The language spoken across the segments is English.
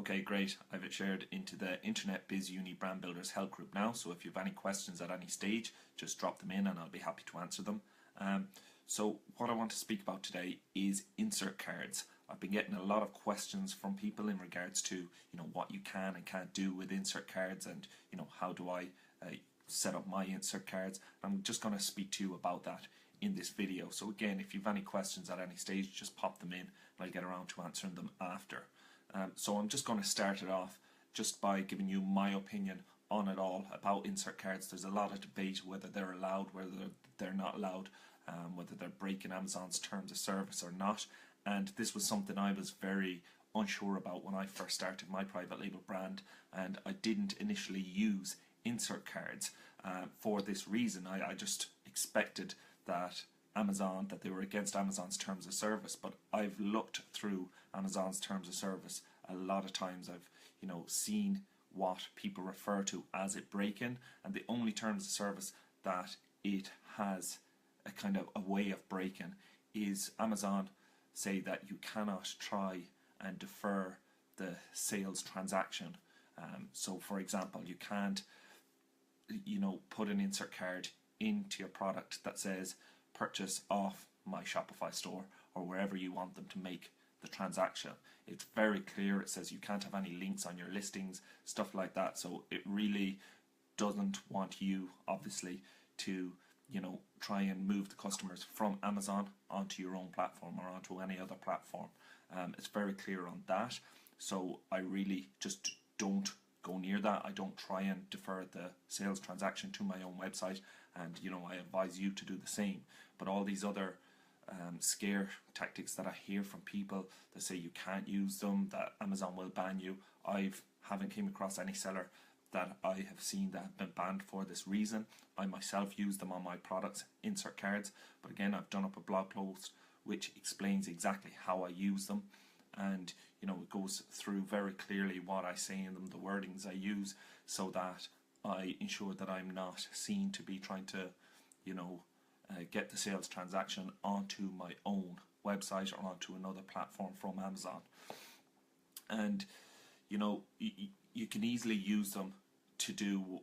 Okay, great. I've it shared into the Internet Biz Uni Brand Builders Help Group now, so if you have any questions at any stage, just drop them in and I'll be happy to answer them. So what I want to speak about today is insert cards. I've been getting a lot of questions from people in regards to what you can and can't do with insert cards, and how do I set up my insert cards. I'm just going to speak to you about that in this video. So again, if you have any questions at any stage, just pop them in and I'll get around to answering them after. So I'm just going to start it off just by giving you my opinion on it all about insert cards. There's a lot of debate whether they're allowed, whether they're not allowed, whether they're breaking Amazon's terms of service or not. And this was something I was very unsure about when I first started my private label brand, and I didn't initially use insert cards for this reason. I just expected that they were against Amazon's terms of service, but I've looked through Amazon's terms of service a lot of times. I've seen what people refer to as it breaking, and the only terms of service that it has a kind of a way of breaking is Amazon say that you cannot try and defer the sales transaction. So for example, you can't put an insert card into your product that says purchase off my Shopify store or wherever you want them to make the transaction. It's very clear. It says you can't have any links on your listings, stuff like that. So it really doesn't want you, obviously, to try and move the customers from Amazon onto your own platform or onto any other platform. It's very clear on that. So I really just don't go near that. I don't try and defer the sales transaction to my own website, and I advise you to do the same. But all these other scare tactics that I hear from people that say you can't use them, that Amazon will ban you, haven't came across any seller that I have seen that have been banned for this reason. I myself use them on my products, insert cards, but again, I've done up a blog post which explains exactly how I use them, and it goes through very clearly what I say in them, the wordings I use, so that I ensure that I'm not seen to be trying to get the sales transaction onto my own website or onto another platform from Amazon. And you can easily use them to do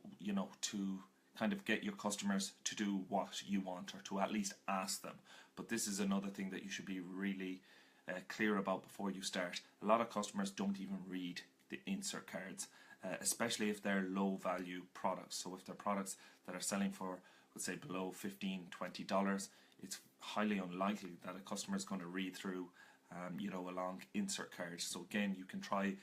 to kind of get your customers to do what you want, or to at least ask them. But this is another thing that you should be really clear about before you start. A lot of customers don't even read the insert cards, especially if they're low value products. So if they're products that are selling for, let's say, below $15-20, it's highly unlikely that a customer is going to read through a long insert card. So again, you can try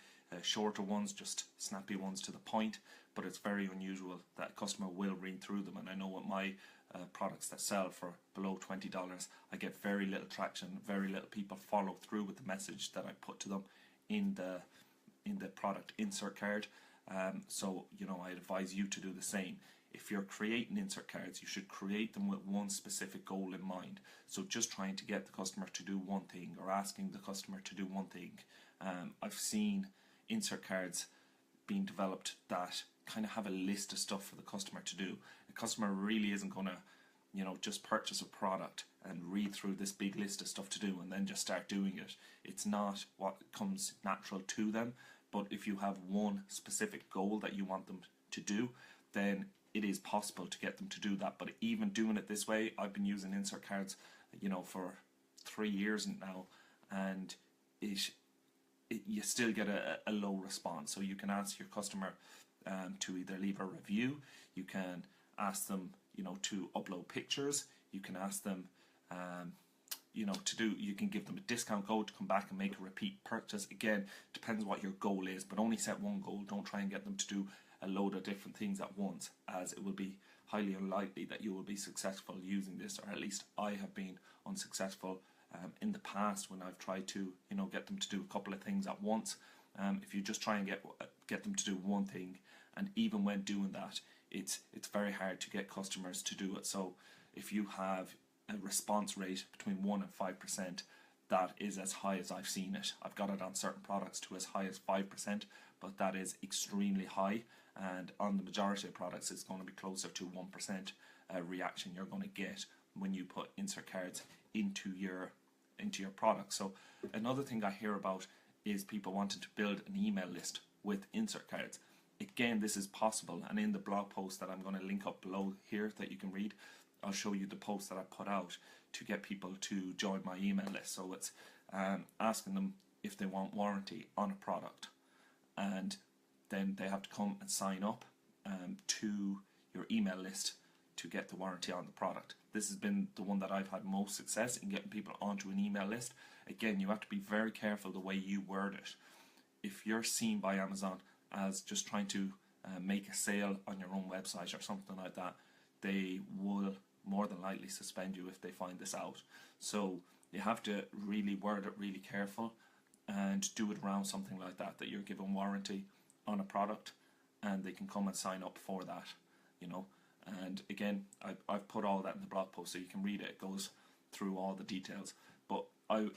shorter ones, just snappy ones to the point, but it's very unusual that a customer will read through them. And I know with my products that sell for below $20, I get very little traction, very little people follow through with the message that I put to them in the product insert card. So I advise you to do the same. If you're creating insert cards, you should create them with one specific goal in mind. So just trying to get the customer to do one thing, or asking the customer to do one thing. I've seen insert cards being developed that kind of have a list of stuff for the customer to do. The customer really isn't going to just purchase a product and read through this big list of stuff to do and then just start doing it. It's not what comes natural to them. But if you have one specific goal that you want them to do, then it is possible to get them to do that. But even doing it this way, I've been using insert cards for 3 years now, and you still get a low response. So you can ask your customer to either leave a review, you can ask them to upload pictures, you can ask them you can give them a discount code to come back and make a repeat purchase. Again, depends what your goal is, but only set one goal. Don't try and get them to do a load of different things at once, as it will be highly unlikely that you will be successful using this, or at least I have been unsuccessful in the past when I've tried to get them to do a couple of things at once. If you just try and get them to do one thing, and even when doing that, it's very hard to get customers to do it. So if you have a response rate between 1 and 5%, that is as high as I've seen it. I've got it on certain products to as high as 5%, but that is extremely high, and on the majority of products it's going to be closer to 1% reaction you're going to get when you put insert cards into your product. So another thing I hear about is people wanting to build an email list with insert cards. Again, this is possible, and in the blog post that I'm going to link up below here that you can read, I'll show you the post that I put out to get people to join my email list. So it's asking them if they want warranty on a product, and then they have to come and sign up to your email list to get the warranty on the product. This has been the one that I've had most success in getting people onto an email list. Again, you have to be very careful the way you word it. If you're seen by Amazon as just trying to make a sale on your own website or something like that, they will more than likely suspend you if they find this out. So you have to really word it really careful and do it around something like that, that you're given warranty on a product and they can come and sign up for that, you know. And again, I've put all that in the blog post so you can read it. It goes through all the details. But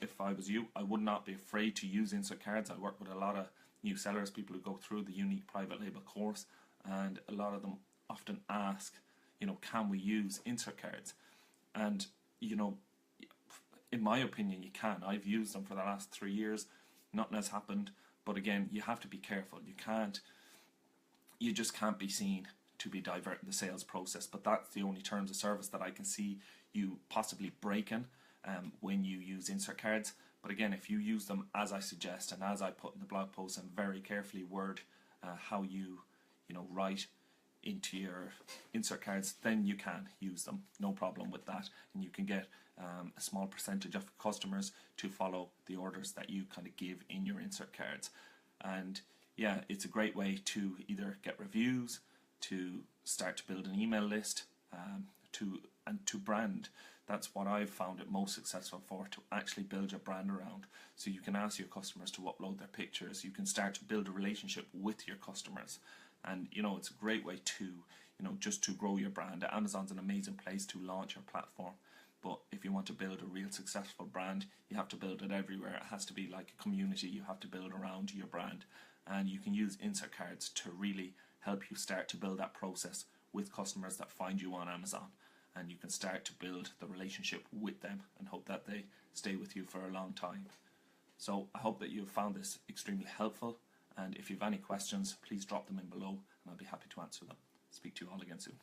if I was you, I would not be afraid to use insert cards. I work with a lot of new sellers, people who go through the Unique Private Label course, and a lot of them often ask, you know, can we use insert cards? And, you know, in my opinion, you can. I've used them for the last 3 years. Nothing has happened. But again, you have to be careful. You just can't be seen to be diverting the sales process. But that's the only terms of service that I can see you possibly breaking when you use insert cards. But again, if you use them as I suggest and as I put in the blog post and very carefully word how you write into your insert cards, then you can use them, no problem with that, and you can get a small percentage of customers to follow the orders that you kind of give in your insert cards. And yeah, it's a great way to either get reviews, to start to build an email list, to brand. That's what I've found it most successful for, to actually build your brand around. So you can ask your customers to upload their pictures. You can start to build a relationship with your customers. And, you know, it's a great way to, you know, just to grow your brand. Amazon's an amazing place to launch your platform. But if you want to build a real successful brand, you have to build it everywhere. It has to be like a community you have to build around your brand. And you can use insert cards to really help you start to build that process with customers that find you on Amazon. And you can start to build the relationship with them and hope that they stay with you for a long time. So I hope that you've found this extremely helpful, and if you have any questions, please drop them in below and I'll be happy to answer them. Speak to you all again soon.